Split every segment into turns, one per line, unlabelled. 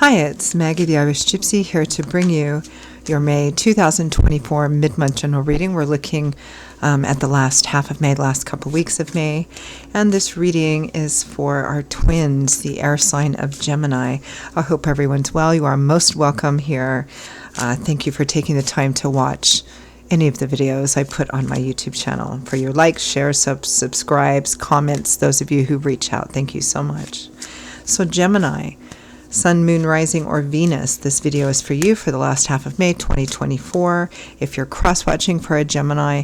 Hi, it's Maggie the Irish Gypsy here to bring you your May 2024 mid-month general reading. We're looking at the last half of May, last couple weeks of May, and this reading is for our twins, the air sign of Gemini. I hope everyone's well. You are most welcome here. Thank you for taking the time to watch any of the videos I put on my YouTube channel. For your likes, shares, subscribes, comments, those of you who reach out, thank you so much. So Gemini, Sun, Moon, Rising, or Venus, this video is for you for the last half of May 2024. If you're cross-watching for a Gemini,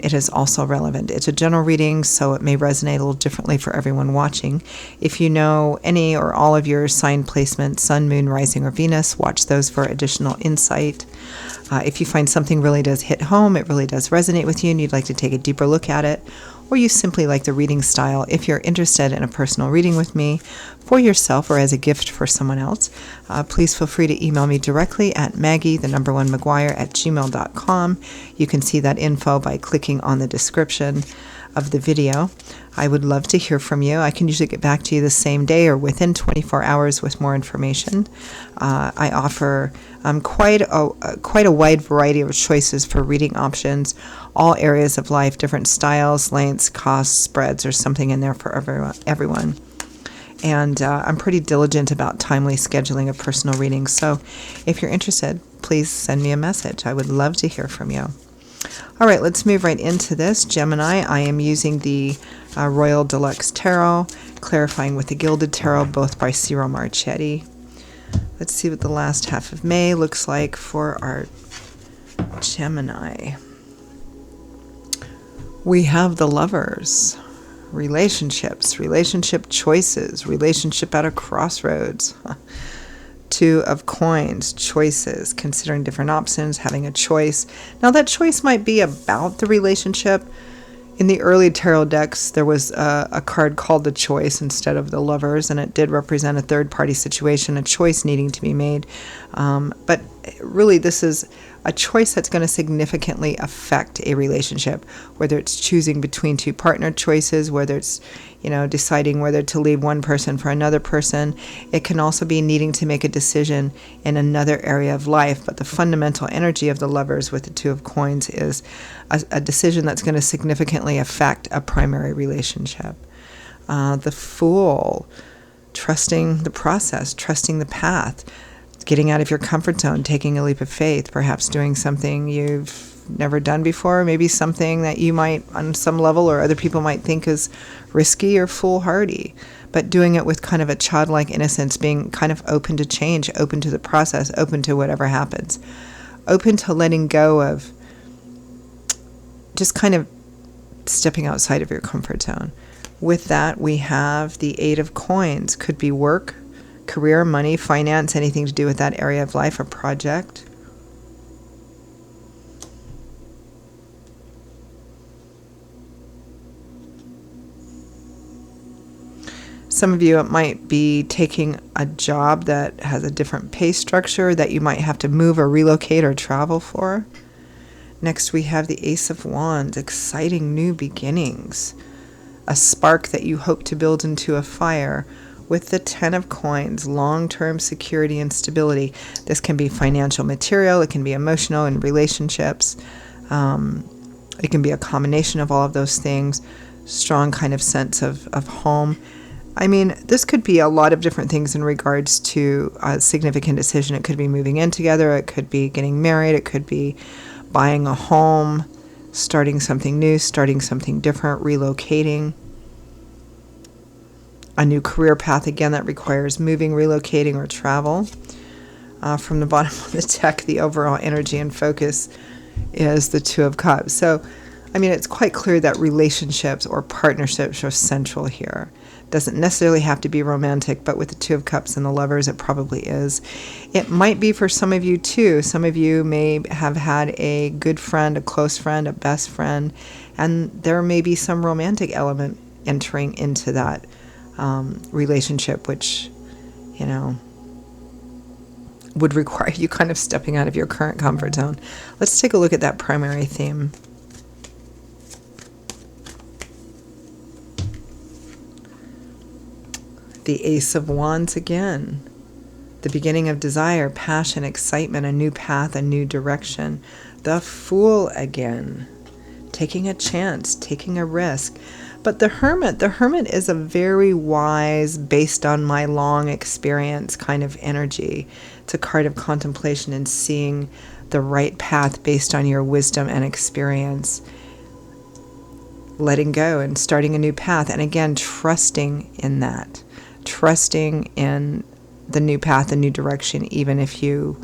it is also relevant. It's a general reading, so it may resonate a little differently for everyone watching. If you know any or all of your sign placements, Sun, Moon, Rising, or Venus, watch those for additional insight. If you find something really does hit home, it really does resonate with you, and you'd like to take a deeper look at it, or you simply like the reading style, if you're interested in a personal reading with me for yourself or as a gift for someone else, please feel free to email me directly at maggie1maguire@gmail.com. You can see that info by clicking on the description of the video. I would love to hear from you. I can usually get back to you the same day or within 24 hours with more information. I offer quite a wide variety of choices for reading options, all areas of life, different styles, lengths, costs, spreads, or something in there for everyone. And I'm pretty diligent about timely scheduling of personal readings. So if you're interested, please send me a message. I would love to hear from you. All right, let's move right into this. Gemini, I am using the Royal Deluxe Tarot, clarifying with the Gilded Tarot, both by Ciro Marchetti. Let's see what the last half of May looks like for our Gemini. We have the Lovers, relationships, relationship choices, relationship at a crossroads. Two of Coins, choices, considering different options, having a choice. Now that choice might be about the relationship. In the early tarot decks, there was a card called the Choice instead of the Lovers, and it did represent a third-party situation, a choice needing to be made. But really, this is a choice that's going to significantly affect a relationship, whether it's choosing between two partner choices, whether it's, deciding whether to leave one person for another person. It can also be needing to make a decision in another area of life. But the fundamental energy of the Lovers with the Two of Coins is a decision that's going to significantly affect a primary relationship. The Fool, trusting the process, trusting the path, getting out of your comfort zone, taking a leap of faith, perhaps doing something you've never done before, maybe something that you might, on some level, or other people might think is risky or foolhardy, but doing it with kind of a childlike innocence, being kind of open to change, open to the process, open to whatever happens, open to letting go of just kind of stepping outside of your comfort zone. With that, we have the Eight of Coins. Could be work, career, money, finance, anything to do with that area of life or project. Some of you, it might be taking a job that has a different pay structure that you might have to move or relocate or travel for. Next, we have the Ace of Wands, exciting new beginnings, a spark that you hope to build into a fire. With the Ten of Coins, long-term security and stability. This can be financial, material, it can be emotional and relationships. It can be a combination of all of those things. Strong kind of sense of home. I mean, this could be a lot of different things in regards to a significant decision. It could be moving in together. It could be getting married. It could be buying a home, starting something new, starting something different, relocating. A new career path, again, that requires moving, relocating, or travel. From the bottom of the deck, the overall energy and focus is the Two of Cups. So, I mean, it's quite clear that relationships or partnerships are central here. Doesn't necessarily have to be romantic, but with the Two of Cups and the Lovers, it probably is. It might be for some of you, too. Some of you may have had a good friend, a close friend, a best friend, and there may be some romantic element entering into that relationship, which, would require you kind of stepping out of your current comfort zone. Let's take a look at that primary theme. The Ace of Wands again. The beginning of desire, passion, excitement, a new path, a new direction. The Fool again. Taking a chance, taking a risk. But the Hermit is a very wise, based on my long experience kind of energy. It's a card of contemplation and seeing the right path based on your wisdom and experience. Letting go and starting a new path. And again, trusting in that. Trusting in the new path, the new direction, even if you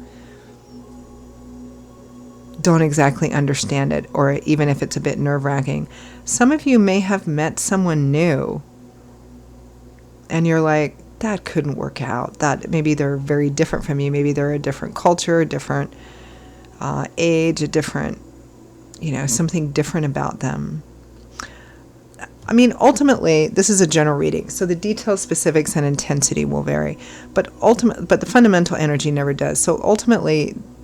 don't exactly understand it, or even if it's a bit nerve-wracking. Some of you may have met someone new and you're like, that couldn't work out. That maybe they're very different from you. Maybe they're a different culture, a different age, a different, something different about them. I mean, ultimately, this is a general reading, so the details, specifics, and intensity will vary. But the fundamental energy never does. So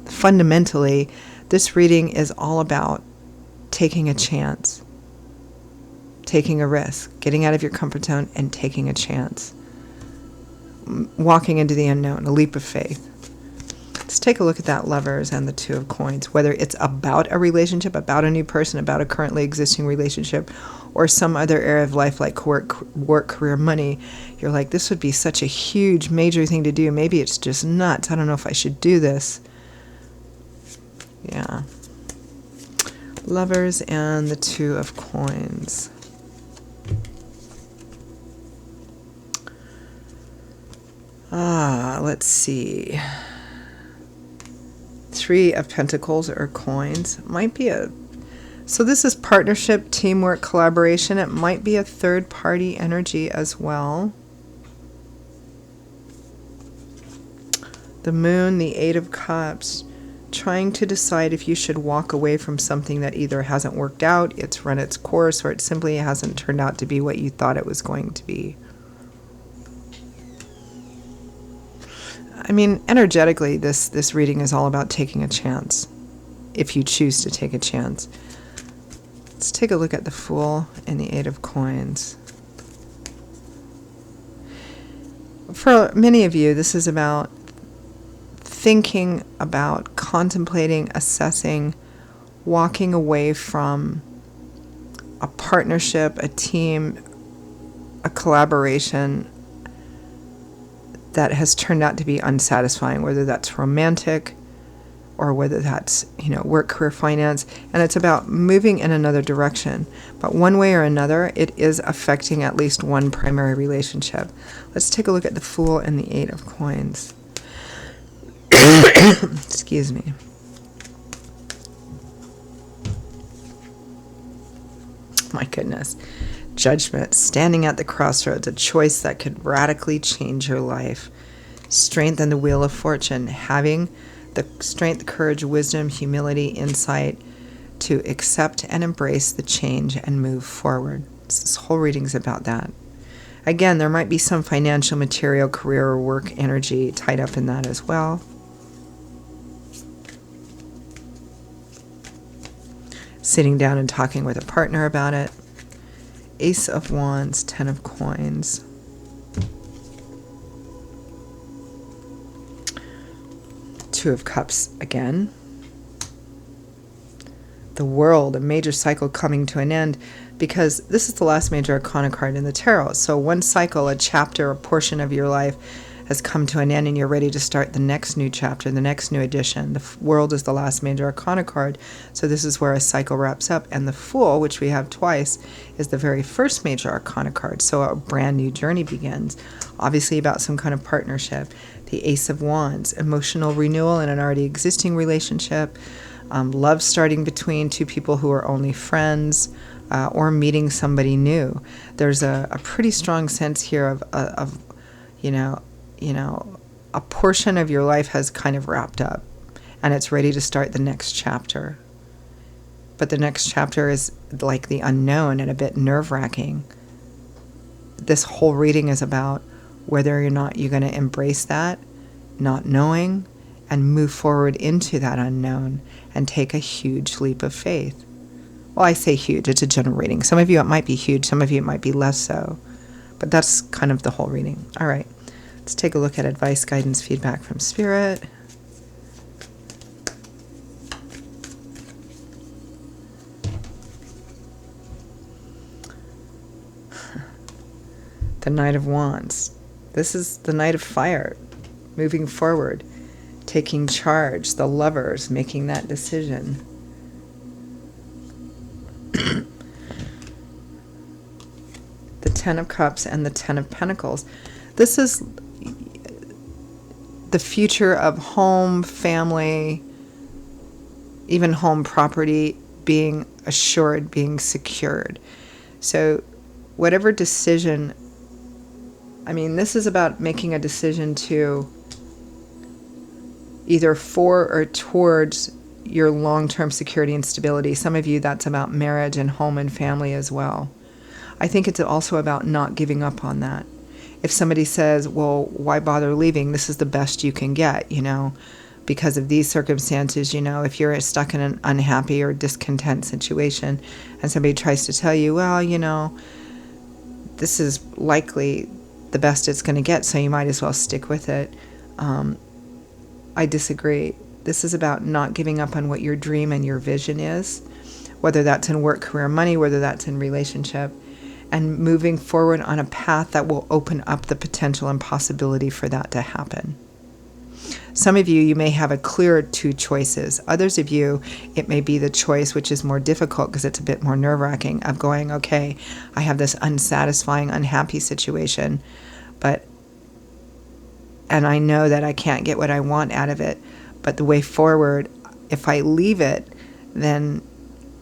fundamentally, this reading is all about taking a chance, taking a risk, getting out of your comfort zone and taking a chance. Walking into the unknown, a leap of faith. Let's take a look at that Lovers and the Two of Coins. Whether it's about a relationship, about a new person, about a currently existing relationship, or some other area of life like work, career, money, you're like, this would be such a huge, major thing to do. Maybe it's just nuts. I don't know if I should do this. Yeah. Lovers and the Two of Coins. Let's see. Three of Pentacles or coins. Might be so this is partnership, teamwork, collaboration. It might be a third party energy as well. The Moon, the Eight of Cups. Trying to decide if you should walk away from something that either hasn't worked out, it's run its course, or it simply hasn't turned out to be what you thought it was going to be. I mean, energetically, this reading is all about taking a chance, if you choose to take a chance. Let's take a look at the Fool and the Eight of Coins. For many of you, this is about thinking about, contemplating, assessing, walking away from a partnership, a team, a collaboration that has turned out to be unsatisfying, whether that's romantic or whether that's, work, career, finance. And it's about moving in another direction. But one way or another, it is affecting at least one primary relationship. Let's take a look at the Fool and the Eight of Coins. Excuse me. My goodness. Judgment, standing at the crossroads, a choice that could radically change your life. Strength and the Wheel of Fortune, having the strength, courage, wisdom, humility, insight to accept and embrace the change and move forward. This whole reading's about that. Again, there might be some financial, material, career, or work energy tied up in that as well. Sitting down and talking with a partner about it. Ace of Wands, Ten of Coins. Two of Cups again. The World, a major cycle coming to an end, because this is the last major arcana card in the tarot. So one cycle, a chapter, a portion of your life has come to an end and you're ready to start the next new chapter, the next new edition. The World is the last major arcana card, so this is where a cycle wraps up. And the Fool, which we have twice, is the very first major arcana card, so a brand new journey begins, obviously about some kind of partnership. The Ace of Wands, emotional renewal in an already existing relationship, love starting between two people who are only friends, or meeting somebody new. There's a pretty strong sense here of a portion of your life has kind of wrapped up and it's ready to start the next chapter. But the next chapter is like the unknown and a bit nerve-wracking. This whole reading is about whether or not you're going to embrace that, not knowing, and move forward into that unknown and take a huge leap of faith. Well, I say huge, it's a general reading. Some of you it might be huge, some of you it might be less so. But that's kind of the whole reading. All right. Let's take a look at advice, guidance, feedback from Spirit. The Knight of Wands. This is the Knight of Fire, moving forward, taking charge, the Lovers, making that decision. The Ten of Cups and the Ten of Pentacles. This is the future of home, family, even home property being assured, being secured. So whatever decision, this is about making a decision to either for or towards your long-term security and stability. Some of you, that's about marriage and home and family as well. I think it's also about not giving up on that. If somebody says, well, why bother leaving? This is the best you can get, because of these circumstances, if you're stuck in an unhappy or discontent situation and somebody tries to tell you, well, this is likely the best it's going to get, so you might as well stick with it. I disagree. This is about not giving up on what your dream and your vision is, whether that's in work, career, money, whether that's in relationship, and moving forward on a path that will open up the potential and possibility for that to happen. Some of you may have a clear two choices. Others of you, it may be the choice which is more difficult because it's a bit more nerve-wracking of going, okay, I have this unsatisfying, unhappy situation, and I know that I can't get what I want out of it. But the way forward, if I leave it, then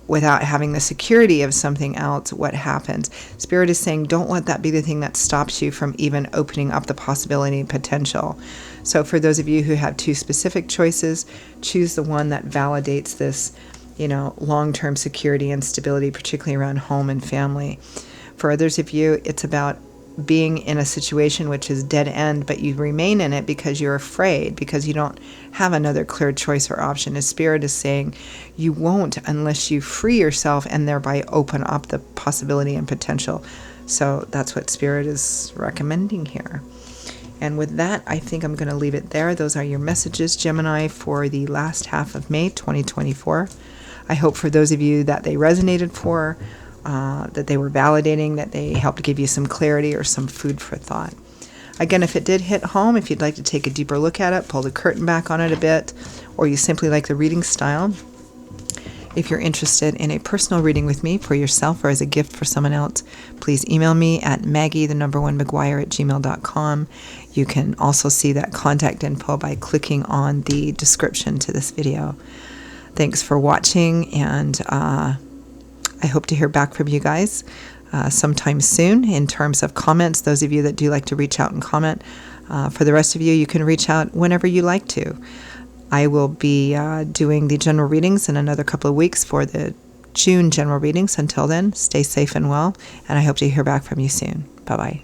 without having the security of something else, what happens? Spirit is saying, don't let that be the thing that stops you from even opening up the possibility and potential. So for those of you who have two specific choices, choose the one that validates this, long-term security and stability, particularly around home and family. For others of you, it's about being in a situation which is dead end, but you remain in it because you're afraid, because you don't have another clear choice or option. As Spirit is saying, you won't unless you free yourself and thereby open up the possibility and potential. So that's what Spirit is recommending here. And with that, I think I'm going to leave it there. Those are your messages, Gemini, for the last half of May 2024. I hope for those of you that they resonated for, that they were validating, that they helped give you some clarity or some food for thought. Again, if it did hit home, if you'd like to take a deeper look at it, pull the curtain back on it a bit, or you simply like the reading style, if you're interested in a personal reading with me for yourself or as a gift for someone else, please email me at maggie1mcguire@gmail.com. You can also see that contact info by clicking on the description to this video. Thanks for watching, and I hope to hear back from you guys sometime soon in terms of comments. Those of you that do like to reach out and comment. For the rest of you, you can reach out whenever you like to. I will be doing the general readings in another couple of weeks for the June general readings. Until then, stay safe and well, and I hope to hear back from you soon. Bye-bye.